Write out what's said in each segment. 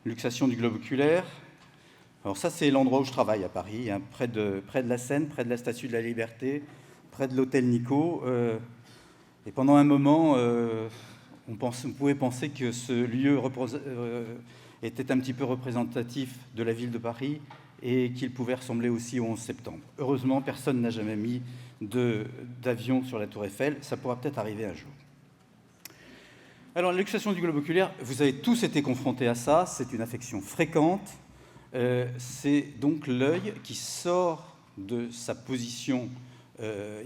luxation du globe oculaire. Alors ça, c'est l'endroit où je travaille à Paris, hein, près de la Seine, près de la Statue de la Liberté, près de l'hôtel Nico. Et pendant un moment, on pouvait penser que ce lieu était un petit peu représentatif de la ville de Paris et qu'il pouvait ressembler aussi au 11 septembre. Heureusement, personne n'a jamais mis d'avion sur la Tour Eiffel. Ça pourra peut-être arriver un jour. Alors, la luxation du globe oculaire, vous avez tous été confrontés à ça. C'est une affection fréquente. C'est donc l'œil qui sort de sa position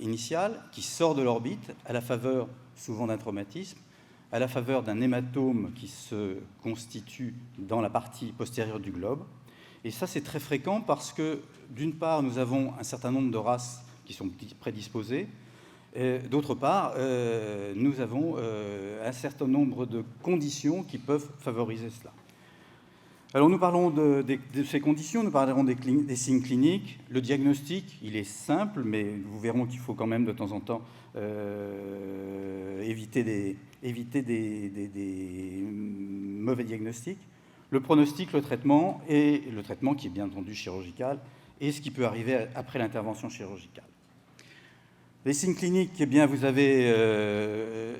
initiale, qui sort de l'orbite à la faveur souvent d'un traumatisme, à la faveur d'un hématome qui se constitue dans la partie postérieure du globe. Et ça, c'est très fréquent parce que, d'une part, nous avons un certain nombre de races qui sont prédisposées, et d'autre part, nous avons un certain nombre de conditions qui peuvent favoriser cela. Alors, nous parlons de ces conditions, nous parlerons des signes cliniques. Le diagnostic, il est simple, mais vous verrez qu'il faut quand même de temps en temps éviter des mauvais diagnostics. Le pronostic, le traitement qui est bien entendu chirurgical, et ce qui peut arriver après l'intervention chirurgicale. Les signes cliniques, eh bien, vous avez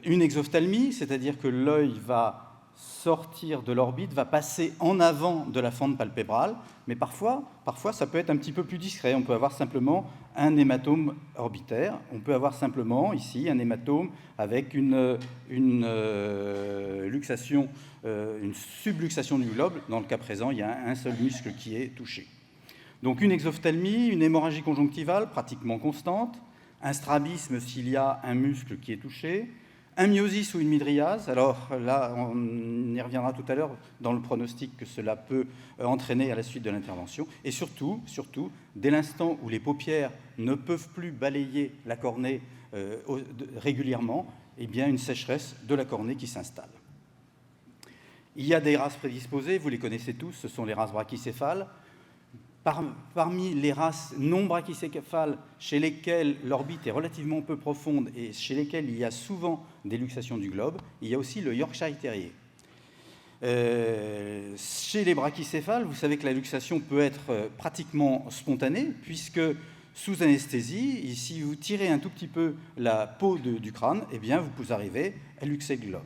une exophthalmie, c'est-à-dire que l'œil va sortir de l'orbite, va passer en avant de la fente palpébrale, mais parfois, ça peut être un petit peu plus discret. On peut avoir simplement un hématome orbitaire. On peut avoir simplement, ici, un hématome avec une luxation, une subluxation du globe. Dans le cas présent, il y a un seul muscle qui est touché. Donc une exophthalmie, une hémorragie conjonctivale pratiquement constante, un strabisme s'il y a un muscle qui est touché, un myosis ou une mydriase. Alors là, on y reviendra tout à l'heure dans le pronostic que cela peut entraîner à la suite de l'intervention. Et surtout, dès l'instant où les paupières ne peuvent plus balayer la cornée régulièrement, eh bien une sécheresse de la cornée qui s'installe. Il y a des races prédisposées, vous les connaissez tous, ce sont les races brachycéphales. Parmi les races non brachycéphales, chez lesquelles l'orbite est relativement peu profonde et chez lesquelles il y a souvent des luxations du globe, il y a aussi le Yorkshire terrier. Chez les brachycéphales, vous savez que la luxation peut être pratiquement spontanée, puisque sous anesthésie, si vous tirez un tout petit peu la peau du crâne, eh bien, vous arrivez à luxer le globe.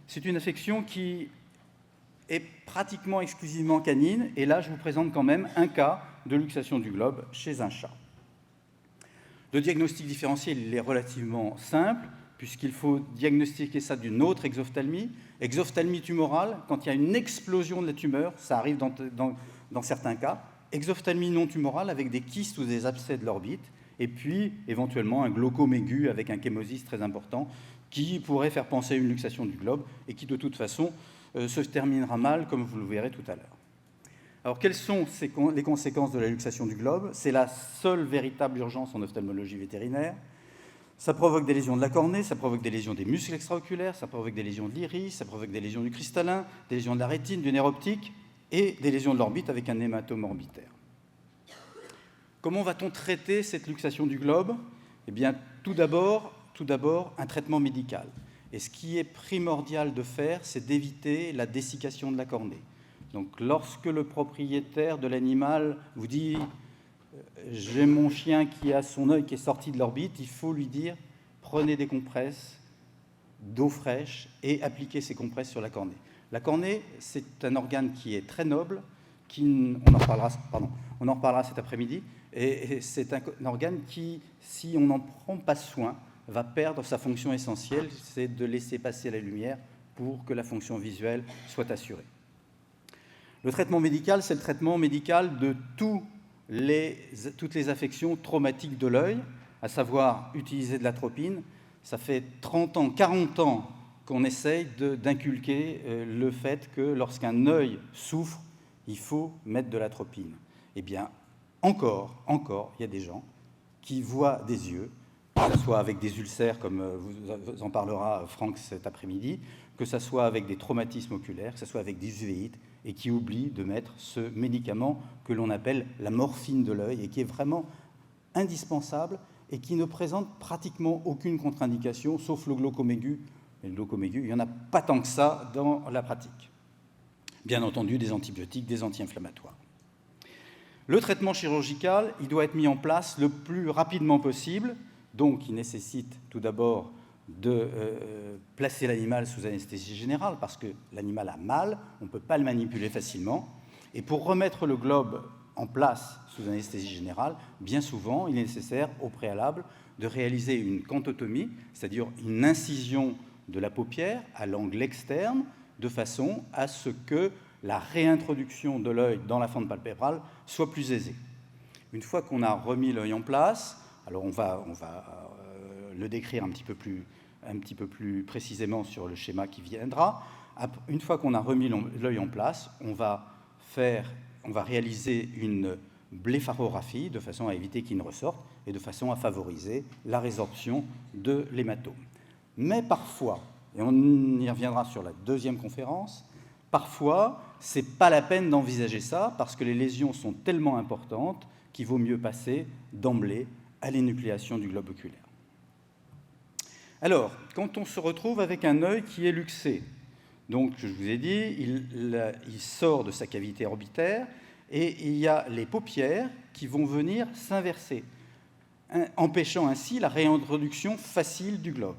C'est une affection qui est pratiquement exclusivement canine, et là je vous présente quand même un cas de luxation du globe chez un chat. Le diagnostic différentiel il est relativement simple, puisqu'il faut diagnostiquer ça d'une autre exophthalmie. Exophthalmie tumorale, quand il y a une explosion de la tumeur, ça arrive dans certains cas. Exophthalmie non tumorale avec des kystes ou des abcès de l'orbite, et puis éventuellement un glaucome aigu avec un chémosis très important, qui pourrait faire penser à une luxation du globe, et qui de toute façon se terminera mal, comme vous le verrez tout à l'heure. Alors, quelles sont les conséquences de la luxation du globe? C'est la seule véritable urgence en ophtalmologie vétérinaire. Ça provoque des lésions de la cornée, ça provoque des lésions des muscles extraoculaires, ça provoque des lésions de l'iris, ça provoque des lésions du cristallin, des lésions de la rétine, du nerf optique et des lésions de l'orbite avec un hématome orbitaire. Comment va-t-on traiter cette luxation du globe? Eh bien, tout d'abord, un traitement médical. Et ce qui est primordial de faire, c'est d'éviter la dessiccation de la cornée. Donc, lorsque le propriétaire de l'animal vous dit « j'ai mon chien qui a son œil qui est sorti de l'orbite », il faut lui dire « prenez des compresses d'eau fraîche et appliquez ces compresses sur la cornée ». La cornée, c'est un organe qui est très noble, on en reparlera cet après-midi, et c'est un organe qui, si on n'en prend pas soin, va perdre sa fonction essentielle, c'est de laisser passer la lumière pour que la fonction visuelle soit assurée. Le traitement médical, c'est le traitement médical de toutes les affections traumatiques de l'œil, à savoir utiliser de l'atropine. Ça fait 30 ans, 40 ans qu'on essaye d'inculquer le fait que lorsqu'un œil souffre, il faut mettre de l'atropine. Eh bien, encore, il y a des gens qui voient des yeux, que ce soit avec des ulcères, comme vous en parlera Franck cet après-midi, que ce soit avec des traumatismes oculaires, que ce soit avec des uvéites, et qui oublient de mettre ce médicament que l'on appelle la morphine de l'œil, et qui est vraiment indispensable, et qui ne présente pratiquement aucune contre-indication, sauf le glaucome aigu. Et le glaucome aigu, il n'y en a pas tant que ça dans la pratique. Bien entendu, des antibiotiques, des anti-inflammatoires. Le traitement chirurgical, il doit être mis en place le plus rapidement possible, donc il nécessite tout d'abord de placer l'animal sous anesthésie générale, parce que l'animal a mal, on ne peut pas le manipuler facilement. Et pour remettre le globe en place sous anesthésie générale, bien souvent, il est nécessaire au préalable de réaliser une cantotomie, c'est-à-dire une incision de la paupière à l'angle externe, de façon à ce que la réintroduction de l'œil dans la fente palpébrale soit plus aisée. Une fois qu'on a remis l'œil en place, alors on va le décrire un petit peu plus précisément sur le schéma qui viendra. Une fois qu'on a remis l'œil en place, on va réaliser une blépharographie de façon à éviter qu'il ne ressorte et de façon à favoriser la résorption de l'hématome. Mais parfois, et on y reviendra sur la deuxième conférence, parfois, ce n'est pas la peine d'envisager ça parce que les lésions sont tellement importantes qu'il vaut mieux passer d'emblée à l'énucléation du globe oculaire. Alors, quand on se retrouve avec un œil qui est luxé, donc je vous ai dit, il sort de sa cavité orbitaire et il y a les paupières qui vont venir s'inverser, empêchant ainsi la réintroduction facile du globe.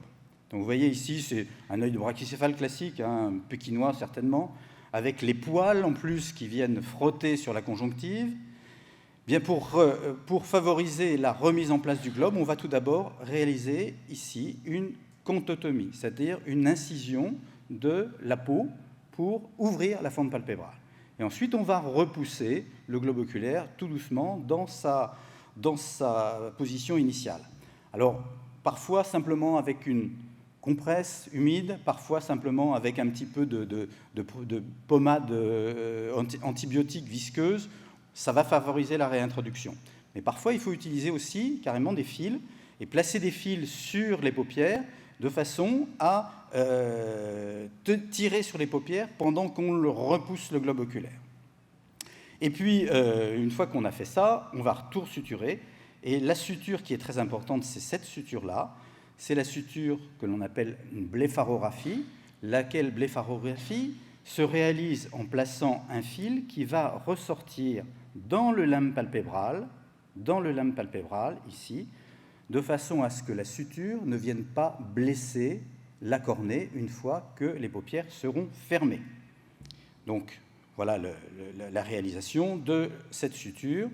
Donc vous voyez ici, c'est un œil de brachycéphale classique, un pékinois certainement, avec les poils en plus qui viennent frotter sur la conjonctive. Bien pour favoriser la remise en place du globe, on va tout d'abord réaliser ici une cantotomie, c'est-à-dire une incision de la peau pour ouvrir la fente palpébrale. Et ensuite, on va repousser le globe oculaire tout doucement dans sa position initiale. Alors, parfois simplement avec une compresse humide, parfois simplement avec un petit peu de pommade antibiotique visqueuse, ça va favoriser la réintroduction. Mais parfois, il faut utiliser aussi carrément des fils et placer des fils sur les paupières de façon à tirer sur les paupières pendant qu'on repousse le globe oculaire. Et puis, une fois qu'on a fait ça, on va retour-suturer. Et la suture qui est très importante, c'est cette suture-là. C'est la suture que l'on appelle une blépharographie, laquelle blépharographie se réalise en plaçant un fil qui va ressortir dans le limbe palpébral, ici, de façon à ce que la suture ne vienne pas blesser la cornée une fois que les paupières seront fermées. Donc, voilà la réalisation de cette suture.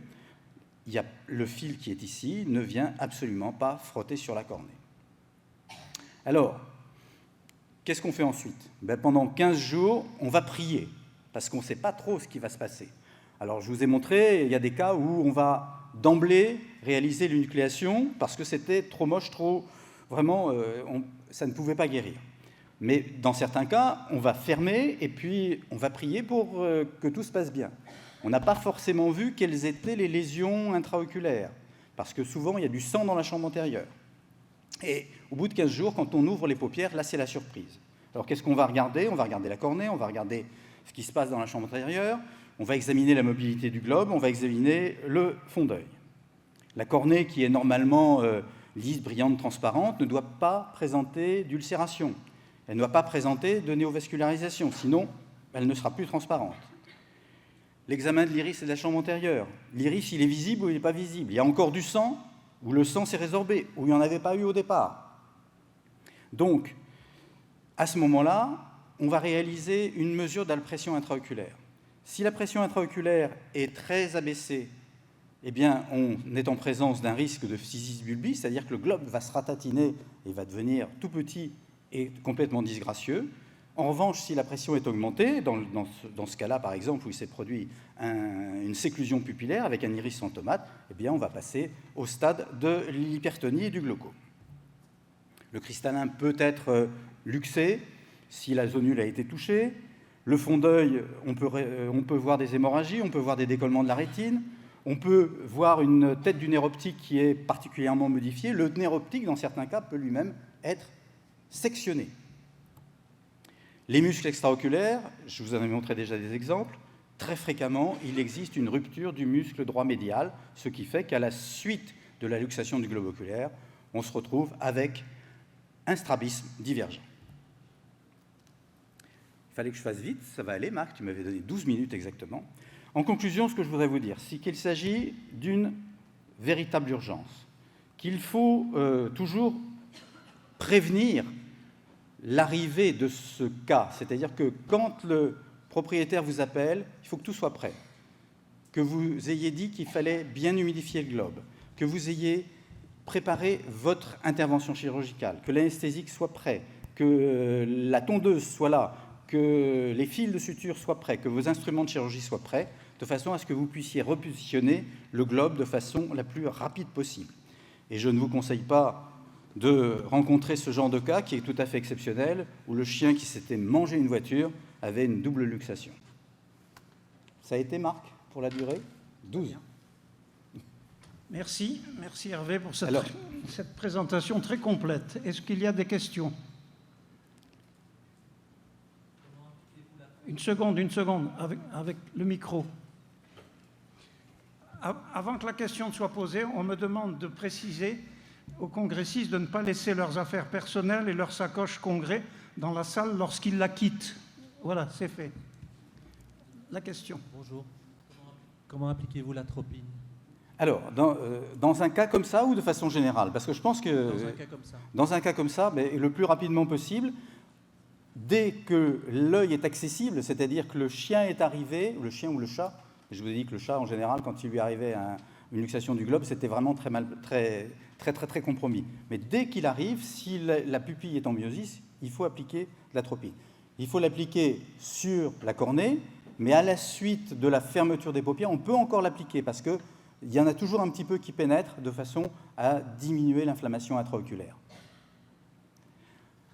Il y a le fil qui est ici ne vient absolument pas frotter sur la cornée. Alors, qu'est-ce qu'on fait ensuite ? Pendant 15 jours, on va prier, parce qu'on ne sait pas trop ce qui va se passer. Alors, je vous ai montré, il y a des cas où on va d'emblée réaliser l'énucléation, parce que c'était trop moche, vraiment, ça ne pouvait pas guérir. Mais dans certains cas, on va fermer, et puis on va prier pour que tout se passe bien. On n'a pas forcément vu quelles étaient les lésions intraoculaires, parce que souvent, il y a du sang dans la chambre antérieure. Et au bout de 15 jours, quand on ouvre les paupières, là, c'est la surprise. Alors, qu'est-ce qu'on va regarder ? On va regarder la cornée, on va regarder ce qui se passe dans la chambre antérieure, on va examiner la mobilité du globe, on va examiner le fond d'œil. La cornée, qui est normalement lisse, brillante, transparente, ne doit pas présenter d'ulcération. Elle ne doit pas présenter de néovascularisation, sinon elle ne sera plus transparente. L'examen de l'iris et de la chambre antérieure. L'iris, il est visible ou il n'est pas visible ? Il y a encore du sang, ou le sang s'est résorbé, ou il n'y en avait pas eu au départ. Donc, à ce moment-là, on va réaliser une mesure de la pression intraoculaire. Si la pression intraoculaire est très abaissée, eh bien, on est en présence d'un risque de phthisis bulbi, c'est-à-dire que le globe va se ratatiner et va devenir tout petit et complètement disgracieux. En revanche, si la pression est augmentée, dans ce cas-là, par exemple, où il s'est produit une séclusion pupillaire avec un iris sans tomate, eh bien, on va passer au stade de l'hypertonie et du glaucome. Le cristallin peut être luxé si la zonule a été touchée. Le fond d'œil, on peut voir des hémorragies, on peut voir des décollements de la rétine, on peut voir une tête du nerf optique qui est particulièrement modifiée. Le nerf optique, dans certains cas, peut lui-même être sectionné. Les muscles extraoculaires, je vous en ai montré déjà des exemples, très fréquemment, il existe une rupture du muscle droit médial, ce qui fait qu'à la suite de la luxation du globe oculaire, on se retrouve avec un strabisme divergent. Il fallait que je fasse vite, ça va aller, Marc, tu m'avais donné 12 minutes exactement. En conclusion, ce que je voudrais vous dire, c'est qu'il s'agit d'une véritable urgence, qu'il faut toujours prévenir l'arrivée de ce cas, c'est-à-dire que quand le propriétaire vous appelle, il faut que tout soit prêt, que vous ayez dit qu'il fallait bien humidifier le globe, que vous ayez préparé votre intervention chirurgicale, que l'anesthésique soit prêt, que la tondeuse soit là, que les fils de suture soient prêts, que vos instruments de chirurgie soient prêts, de façon à ce que vous puissiez repositionner le globe de façon la plus rapide possible. Et je ne vous conseille pas de rencontrer ce genre de cas qui est tout à fait exceptionnel, où le chien qui s'était mangé une voiture avait une double luxation. Ça a été, Marc, pour la durée 12. Merci Hervé pour cette présentation très complète. Est-ce qu'il y a des questions? Une seconde, avec le micro. Avant que la question ne soit posée, on me demande de préciser aux congressistes de ne pas laisser leurs affaires personnelles et leurs sacoches congrès dans la salle lorsqu'ils la quittent. Voilà, c'est fait. La question. Bonjour. Comment appliquez-vous l'atropine? Alors, dans un cas comme ça ou de façon générale? Parce que je pense que dans un cas comme ça, mais le plus rapidement possible, dès que l'œil est accessible, c'est-à-dire que le chien est arrivé, le chien ou le chat, je vous ai dit que le chat, en général, quand il lui arrivait une luxation du globe, c'était vraiment très compromis. Mais dès qu'il arrive, si la pupille est en myosis, il faut appliquer de l'atropine. Il faut l'appliquer sur la cornée, mais à la suite de la fermeture des paupières, on peut encore l'appliquer parce qu'il y en a toujours un petit peu qui pénètrent de façon à diminuer l'inflammation intraoculaire.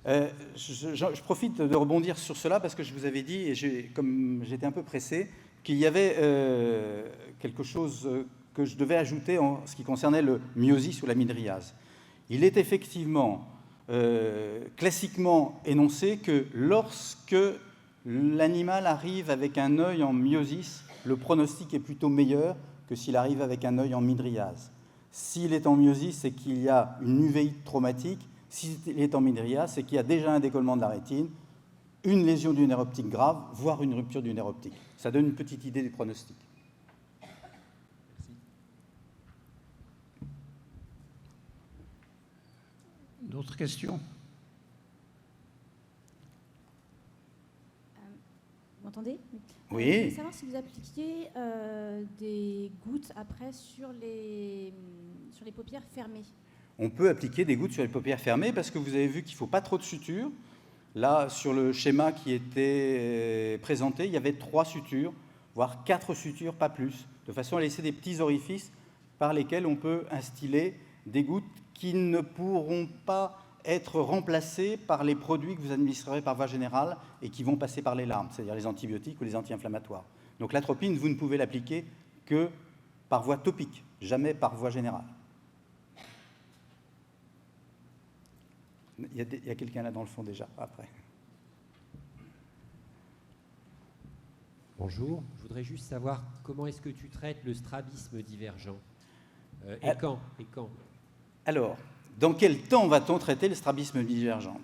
Je profite de rebondir sur cela parce que je vous avais dit, et comme j'étais un peu pressé, qu'il y avait quelque chose que je devais ajouter en ce qui concernait le myosis ou la mydriase. Il est effectivement classiquement énoncé que lorsque l'animal arrive avec un œil en myosis, le pronostic est plutôt meilleur que s'il arrive avec un œil en mydriase. S'il est en myosis, c'est qu'il y a une uvéite traumatique. S'il est en mydriase, c'est qu'il y a déjà un décollement de la rétine, une lésion du nerf optique grave, voire une rupture du nerf optique. Ça donne une petite idée du pronostic. D'autres questions? Vous m'entendez? Oui. Je voulais savoir si vous appliquiez des gouttes après sur les paupières fermées. On peut appliquer des gouttes sur les paupières fermées parce que vous avez vu qu'il ne faut pas trop de sutures. Là, sur le schéma qui était présenté, il y avait 3 sutures, voire 4 sutures, pas plus, de façon à laisser des petits orifices par lesquels on peut instiller des gouttes qui ne pourront pas être remplacées par les produits que vous administrerez par voie générale et qui vont passer par les larmes, c'est-à-dire les antibiotiques ou les anti-inflammatoires. Donc l'atropine, vous ne pouvez l'appliquer que par voie topique, jamais par voie générale. Il y a quelqu'un là dans le fond déjà, après. Bonjour, je voudrais juste savoir comment est-ce que tu traites le strabisme divergent quand Alors, dans quel temps va-t-on traiter le strabisme divergent?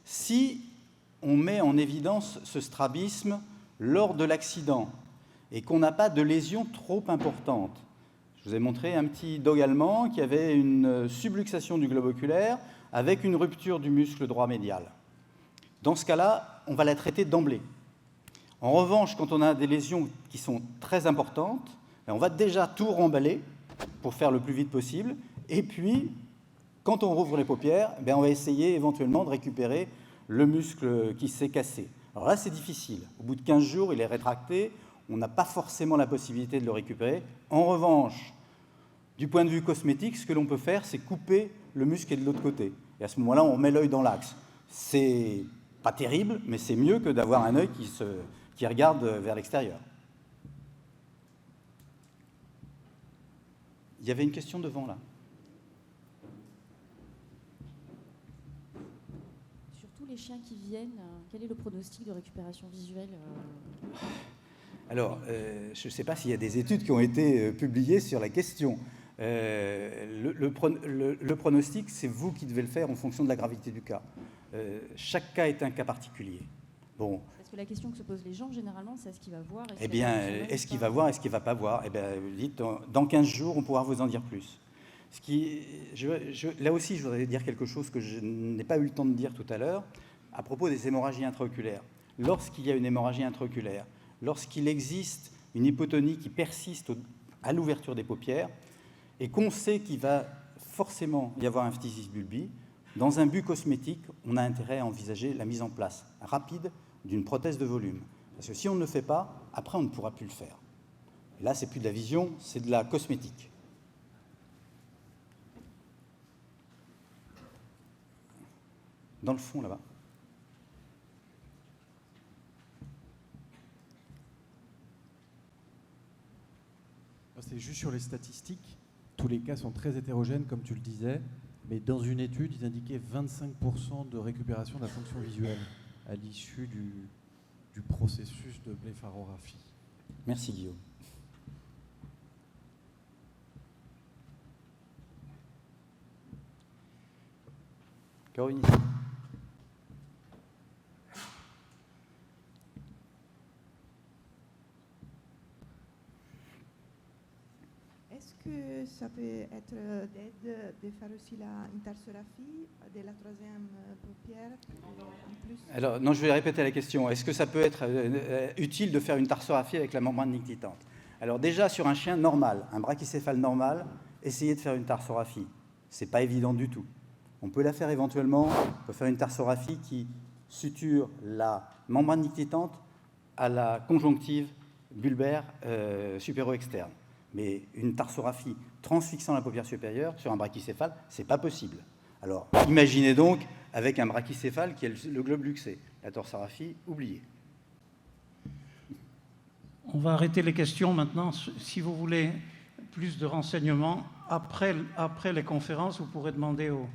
Si on met en évidence ce strabisme lors de l'accident et qu'on n'a pas de lésion trop importante, je vous ai montré un petit dog allemand qui avait une subluxation du globe oculaire avec une rupture du muscle droit médial. Dans ce cas-là, on va la traiter d'emblée. En revanche, quand on a des lésions qui sont très importantes, on va déjà tout remballer pour faire le plus vite possible. Et puis, quand on rouvre les paupières, on va essayer éventuellement de récupérer le muscle qui s'est cassé. Alors là, c'est difficile. Au bout de 15 jours, il est rétracté. On n'a pas forcément la possibilité de le récupérer. En revanche, du point de vue cosmétique, ce que l'on peut faire, c'est couper le muscle qui est de l'autre côté. Et à ce moment-là, on met l'œil dans l'axe. C'est pas terrible, mais c'est mieux que d'avoir un œil qui regarde vers l'extérieur. Il y avait une question devant, là. Surtout les chiens qui viennent, quel est le pronostic de récupération visuelle? Alors, je ne sais pas s'il y a des études qui ont été publiées sur la question. Le pronostic, c'est vous qui devez le faire en fonction de la gravité du cas. Chaque cas est un cas particulier. Bon, Parce que la question que se posent les gens, généralement, c'est est-ce qu'il va voir? Eh bien, est-ce qu'il va voir, est-ce qu'il ne va pas voir? Eh bien, dites, dans 15 jours, on pourra vous en dire plus. Là aussi, je voudrais dire quelque chose que je n'ai pas eu le temps de dire tout à l'heure, à propos des hémorragies intraoculaires. Lorsqu'il y a une hémorragie intraoculaire, lorsqu'il existe une hypotonie qui persiste à l'ouverture des paupières, et qu'on sait qu'il va forcément y avoir un phthisis bulbi, dans un but cosmétique, on a intérêt à envisager la mise en place rapide d'une prothèse de volume. Parce que si on ne le fait pas, après on ne pourra plus le faire. Et là, c'est plus de la vision, c'est de la cosmétique. Dans le fond, là-bas. C'est juste sur les statistiques. Tous les cas sont très hétérogènes, comme tu le disais. Mais dans une étude, ils indiquaient 25% de récupération de la fonction visuelle à l'issue du processus de blépharographie. Merci Guillaume. Caroline. Est-ce que ça peut être d'aide de faire aussi une tarsographie de la troisième paupière en plus? Alors, non, je vais répéter la question. Est-ce que ça peut être utile de faire une tarsographie avec la membrane nictitante? Alors déjà, sur un chien normal, un brachycéphale normal, essayez de faire une tarsographie. Ce n'est pas évident du tout. On peut la faire éventuellement, on peut faire une tarsographie qui suture la membrane nictitante à la conjonctive bulbaire supéro-externe. Mais une tarsographie transfixant la paupière supérieure sur un brachycéphale, ce n'est pas possible. Alors, imaginez donc avec un brachycéphale qui a le globe luxé. La tarsographie, oubliez. On va arrêter les questions maintenant. Si vous voulez plus de renseignements, après les conférences, vous pourrez demander aux